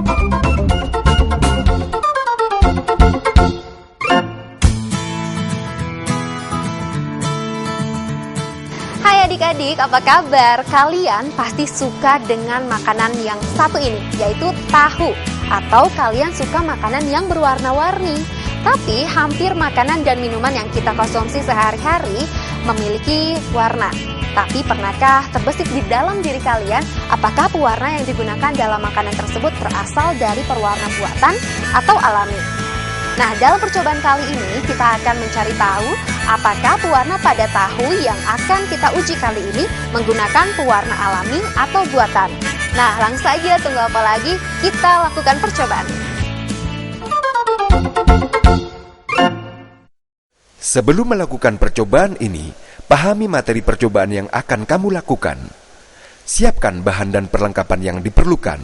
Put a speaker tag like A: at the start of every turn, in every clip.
A: Hai adik-adik, apa kabar? Kalian pasti suka dengan makanan yang satu ini, yaitu tahu. Atau kalian suka makanan yang berwarna-warni. Tapi hampir makanan dan minuman yang kita konsumsi sehari-hari memiliki warna. Tapi pernahkah terbesit di dalam diri kalian, apakah pewarna yang digunakan dalam makanan tersebut berasal dari pewarna buatan atau alami? Nah, dalam percobaan kali ini kita akan mencari tahu apakah pewarna pada tahu yang akan kita uji kali ini menggunakan pewarna alami atau buatan. Nah, langsung saja, tunggu apa lagi? Kita lakukan percobaan.
B: Sebelum melakukan percobaan ini, pahami materi percobaan yang akan kamu lakukan. Siapkan bahan dan perlengkapan yang diperlukan.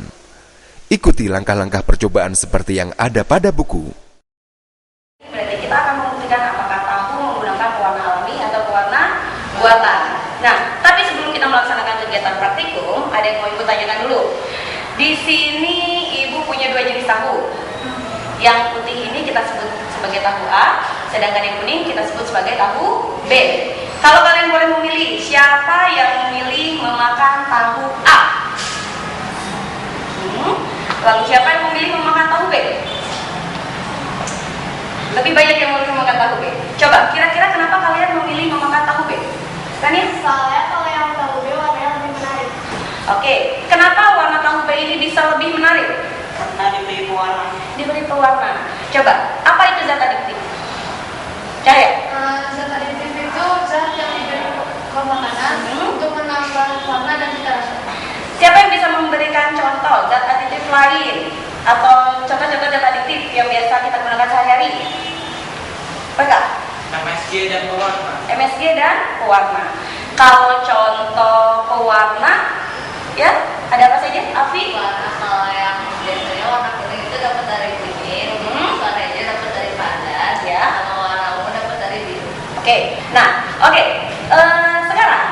B: Ikuti langkah-langkah percobaan seperti yang ada pada buku.
C: Berarti kita akan membuktikan apakah tahu menggunakan pewarna alami atau pewarna buatan. Nah, tapi sebelum kita melaksanakan kegiatan praktikum, ada yang mau Ibu tanyakan dulu. Di sini Ibu punya dua jenis tahu. Yang putih ini kita sebut sebagai tahu A, sedangkan yang kuning kita sebut sebagai tahu B. Kalau kalian boleh memilih, siapa yang memilih memakan tahu A? Lalu siapa yang memilih memakan tahu B? Lebih banyak yang memilih memakan tahu B. Coba, kira-kira kenapa kalian memilih memakan tahu B? Tania?
D: Soalnya kalau yang tahu B warnanya lebih menarik.
C: Oke, kenapa warna tahu B ini bisa lebih menarik?
E: Karena diberi pewarna.
C: Diberi pewarna. Coba, apa itu zat adiktif? Cahaya?
D: Zat adiktif itu zat yang diberi ke makanan untuk menambah warna dan cita rasa.
C: Siapa yang bisa memberikan contoh zat adiktif lain atau contoh-contoh zat adiktif yang biasa kita gunakan sehari-hari? Apa?
E: MSG dan pewarna.
C: MSG dan pewarna. Kalau contoh pewarna, ya ada apa saja? Afi?
D: Warna kalau yang biasanya warna kuning itu dapat dari kunyit, warna hijau dapat dari pandan,
C: Ya.
D: sama warna ungu dapat dari biru.
C: Oke. Nah, sekarang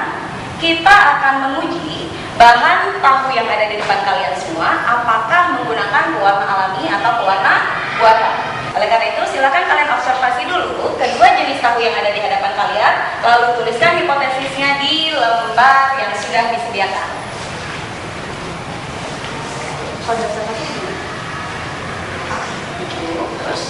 C: kita akan menguji bahan tahu yang ada di depan kalian semua, apakah menggunakan pewarna alami atau pewarna buatan. Oleh karena itu, silakan kalian observasi dulu kedua jenis tahu yang ada di hadapan kalian, lalu tuliskan hipotesisnya di lembar yang sudah disediakan. Terus.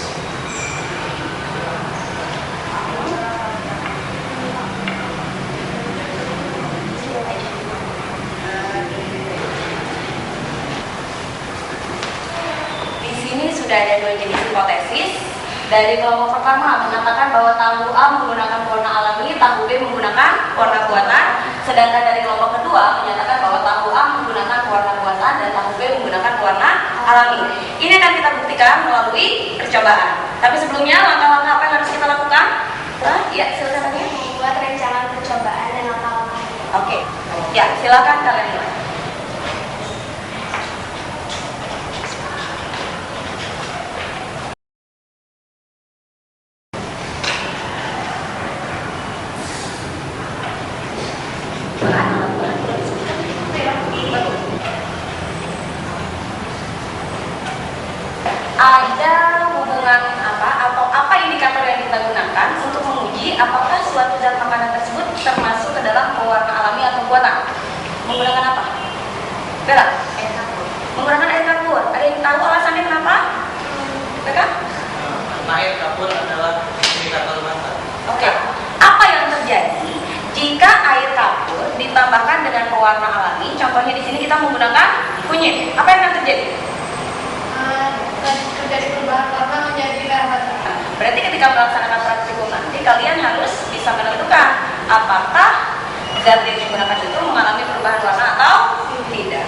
C: Di sini sudah ada dua jenis hipotesis. Dari kelompok pertama mengatakan bahwa tahu A menggunakan warna alami, tahu B menggunakan warna buatan. Sedangkan dari kelompok kedua menyatakan bahwa tahu A menggunakan warna buatan dan tahu B menggunakan warna alami. Ini akan kita buktikan melalui percobaan. Tapi sebelumnya, langkah-langkah apa yang harus kita lakukan? Ya, silakan tanya.
D: Membuat rencana percobaan dan langkah-langkah.
C: Oke, ya silakan kalian mulai. Ada hubungan apa atau apa indikator yang kita gunakan untuk menguji apakah suatu zat makanan tersebut termasuk ke dalam pewarna alami atau buatan? Menggunakan apa? Bella?
D: Air kapur.
C: Menggunakan air kapur. Ada yang tahu alasannya kenapa? Bella?
E: Karena air kapur adalah indikator mata.
C: Oke. Apa yang terjadi jika air kapur ditambahkan dengan pewarna alami? Contohnya di sini kita menggunakan kunyit. Apa yang akan terjadi?
D: Terjadi perubahan warna menjadi merah batu.
C: Berarti ketika melaksanakan praktikum nanti kalian harus bisa menentukan apakah zat yang digunakan itu mengalami perubahan warna atau tidak.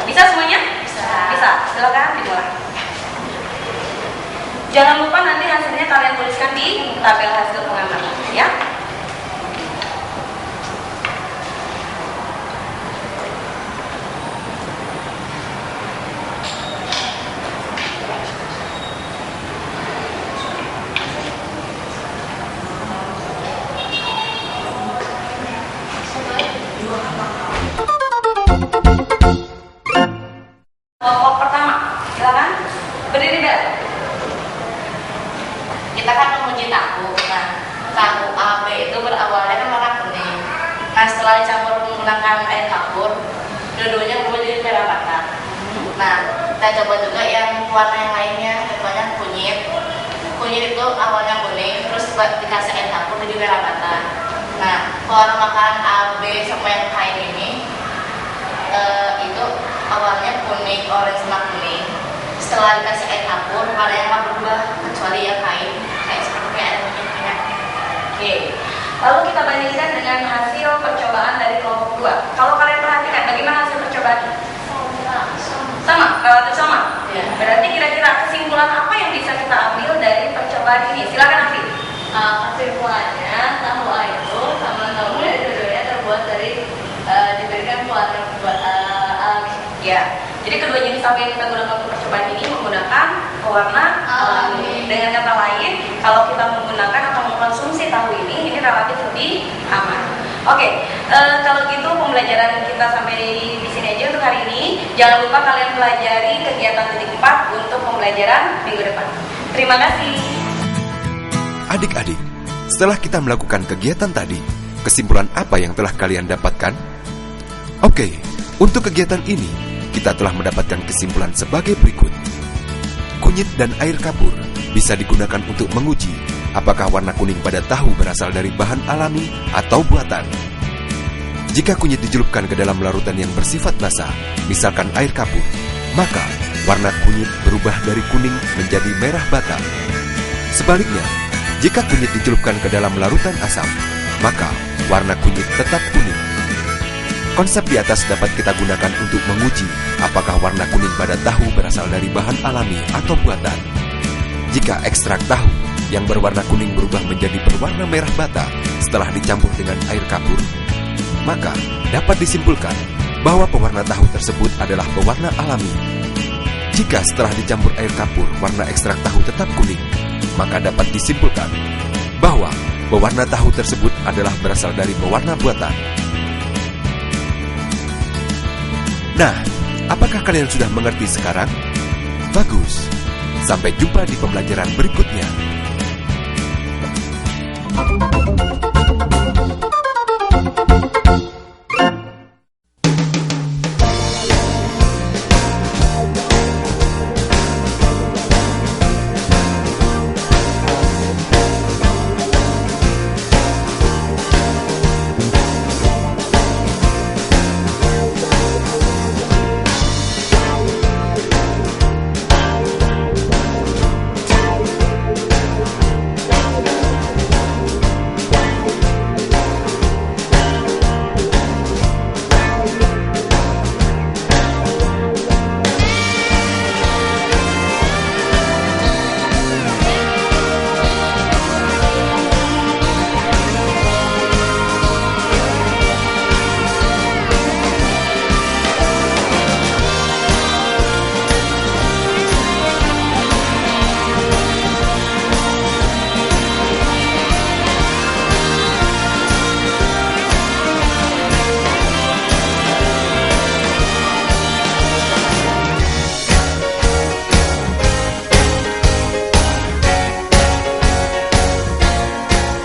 C: Bisa semuanya? Bisa. Silakan dimulai. Jangan lupa nanti hasilnya kalian tuliskan di tabel hasil pengamatan, ya.
F: Nah, kita coba juga yang warna yang lainnya, contohnya kunyit. Kunyit itu awalnya kuning, terus dikasih air campur jadi merah bata. Nah, warna makanan A, B sama yang kain ini itu awalnya kuning, orange sama kuning. Setelah dikasih air campur, warnanya akan berubah kecuali yang kain, kayak seperti air kunyitnya.
C: Oke. Lalu kita bandingkan dengan hasil percobaan dari kelompok 2. Kalau kalian perhatikan bagaimana hasil percobaan? Sama, relatif sama.
F: Ya.
C: Berarti kira-kira kesimpulan apa yang bisa kita ambil dari percobaan ini? Silakan Afi.
D: Kesimpulannya tahu itu sama tahu dari dua-duanya terbuat dari diberikan pewarna alami.
C: Ya. Jadi kedua jenis tahu yang kita gunakan untuk percobaan ini menggunakan pewarna alami. Dengan kata lain, kalau kita menggunakan atau mengkonsumsi tahu ini relatif lebih aman. Oke, kalau gitu pembelajaran kita sampai di sini aja untuk hari ini. Jangan lupa kalian pelajari kegiatan titik 4 untuk pembelajaran minggu depan. Terima kasih.
B: Adik-adik, setelah kita melakukan kegiatan tadi, kesimpulan apa yang telah kalian dapatkan? Oke, untuk kegiatan ini, kita telah mendapatkan kesimpulan sebagai berikut. Kunyit dan air kapur bisa digunakan untuk menguji apakah warna kuning pada tahu berasal dari bahan alami atau buatan. Jika kunyit dicelupkan ke dalam larutan yang bersifat basah, misalkan air kapur, maka warna kunyit berubah dari kuning menjadi merah bata. Sebaliknya, jika kunyit dicelupkan ke dalam larutan asam, maka warna kunyit tetap kuning. Konsep di atas dapat kita gunakan untuk menguji apakah warna kuning pada tahu berasal dari bahan alami atau buatan. Jika ekstrak tahu yang berwarna kuning berubah menjadi berwarna merah bata setelah dicampur dengan air kapur, maka dapat disimpulkan bahwa pewarna tahu tersebut adalah pewarna alami. Jika setelah dicampur air kapur warna ekstrak tahu tetap kuning, maka dapat disimpulkan bahwa pewarna tahu tersebut adalah berasal dari pewarna buatan. Nah, apakah kalian sudah mengerti sekarang? Bagus. Sampai jumpa di pembelajaran berikutnya.